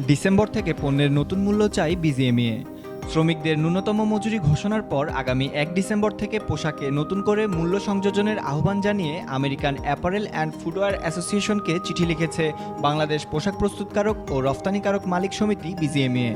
December থেকে পণ্যের নতুন মূল্য চাই বিজিএমইএ। শ্রমিকদের ন্যূনতম মজুরি ঘোষণার পর আগামী ১ ডিসেম্বর থেকে পোশাকে নতুন করে মূল্য সংযোজনের আহ্বান জানিয়ে আমেরিকান অ্যাপারেল অ্যান্ড ফুটওয়্যার অ্যাসোসিয়েশনকে চিঠি লিখেছে বাংলাদেশ পোশাক প্রস্তুতকারক ও রফতানিকারক মালিক সমিতি বিজিএমইএ।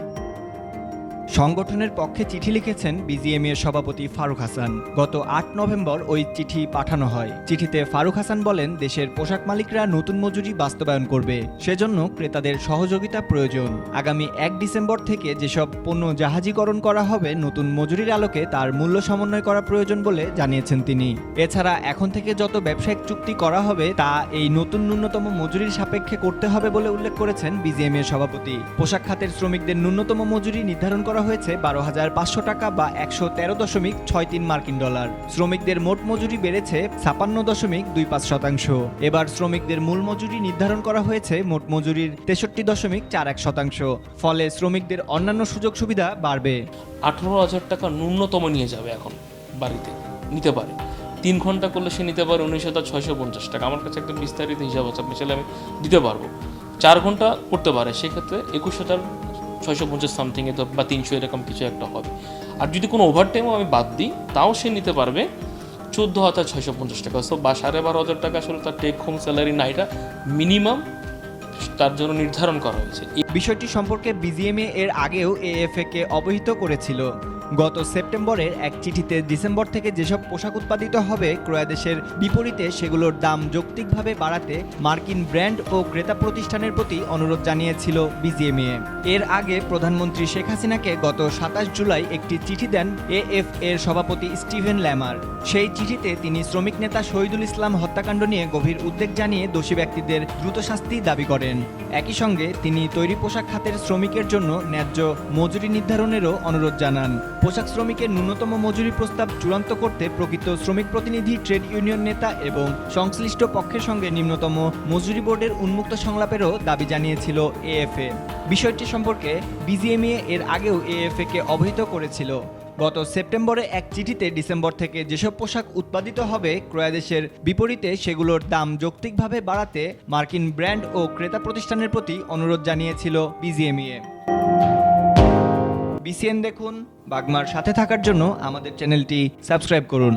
সংগঠনের পক্ষে চিঠি লিখেছেন বিজিএমইএর সভাপতি ফারুক হাসান। গত ৮ নভেম্বর ওই চিঠি পাঠানো হয়। চিঠিতে ফারুক হাসান বলেন, দেশের পোশাক মালিকরা নতুন মজুরি বাস্তবায়ন করবে, সেজন্য ক্রেতাদের সহযোগিতা প্রয়োজন। আগামী ১ ডিসেম্বর থেকে যেসব পণ্য জাহাজীকরণ করা হবে নতুন মজুরির আলোকে তার মূল্য সমন্বয় করা প্রয়োজন বলে জানিয়েছেন তিনি। এছাড়া এখন থেকে যত ব্যবসায়িক চুক্তি করা হবে তা এই নতুন ন্যূনতম মজুরির সাপেক্ষে করতে হবে বলে উল্লেখ করেছেন বিজিএমইএর সভাপতি। পোশাক খাতের শ্রমিকদের ন্যূনতম মজুরি নির্ধারণ করা হয়েছে ১২,৫০০ টাকা বা ১১৩.৬৩ মার্কিন ডলার। শ্রমিকদের মোট মজুরি বেড়েছে ৫৬.২৫%। এবার শ্রমিকদের মূল মজুরি নির্ধারণ করা হয়েছে মোট মজুরির ৬৩.৪১%। ফলে শ্রমিকদের অন্যান্য সুযোগ সুবিধা বাড়বে। ১৮,০০০ টাকা ন্যূনতম নিয়ে যাবে এখন বাড়িতে নিতে পারে। ৩ ঘন্টা করলে সে নিতে পারে ১৯,৬৫০ টাকা। আমার কাছে একটা বিস্তারিত হিসাব আছে, আপনি চাইলে আমি দিতে পারবো। ৪ ঘন্টা করতে পারে, সেক্ষেত্রে ২১,৬৫০ সামথিংয়ে তো বা ৩০০ এরকম কিছু একটা হবে। আর যদি কোনো ওভারটাইমও আমি বাদ দিই তাও সে নিতে পারবে ১৪,৬৫০ টাকা। সো বা ১২,৫০০ টাকা আসলে তার টেক হোম স্যালারি না, এটা মিনিমাম তার জন্য নির্ধারণ করা হয়েছে। বিষয়টি সম্পর্কে বিজিএমইএ এর আগেও এএএফএ কে অবহিত করেছিল। গত সেপ্টেম্বরের এক চিঠিতে ডিসেম্বর থেকে যেসব পোশাক উৎপাদিত হবে ক্রয়াদেশের বিপরীতে সেগুলোর দাম যৌক্তিকভাবে বাড়াতে মার্কিন ব্র্যান্ড ও ক্রেতা প্রতিষ্ঠানের প্রতি অনুরোধ জানিয়েছিল বিজিএমইএ। এর আগে প্রধানমন্ত্রী শেখ হাসিনাকে গত ২৭ জুলাই একটি চিঠি দেন এএএফএ এর সভাপতি স্টিভেন ল্যামার। সেই চিঠিতে তিনি শ্রমিক নেতা শহীদুল ইসলাম হত্যাকাণ্ড নিয়ে গভীর উদ্বেগ জানিয়ে দোষী ব্যক্তিদের দ্রুত শাস্তি দাবি করেন। একই সঙ্গে তিনি তৈরি পোশাক খাতের শ্রমিকের জন্য ন্যায্য মজুরি নির্ধারণেরও অনুরোধ জানান। পোশাক শ্রমিকের ন্যূনতম মজুরি প্রস্তাব চূড়ান্ত করতে প্রকৃত শ্রমিক প্রতিনিধি, ট্রেড ইউনিয়ন নেতা এবং সংশ্লিষ্ট পক্ষের সঙ্গে নিম্নতম মজুরি বোর্ডের উন্মুক্ত সংলাপেরও দাবি জানিয়েছিল এএফএ। বিষয়টি সম্পর্কে বিজিএমইএ এর আগেও এএফএ কে অবহিত করেছিল। গত সেপ্টেম্বরে এক চিঠিতে ডিসেম্বর থেকে যেসব পোশাক উৎপাদিত হবে ক্রয়াদেশের বিপরীতে সেগুলোর দাম যৌক্তিকভাবে বাড়াতে মার্কিন ব্র্যান্ড ও ক্রেতা প্রতিষ্ঠানের প্রতি অনুরোধ জানিয়েছিল বিজিএমইএ। বিসিএন দেখুন। বাগমার সাথে থাকার জন্য আমাদের চ্যানেলটি সাবস্ক্রাইব করুন।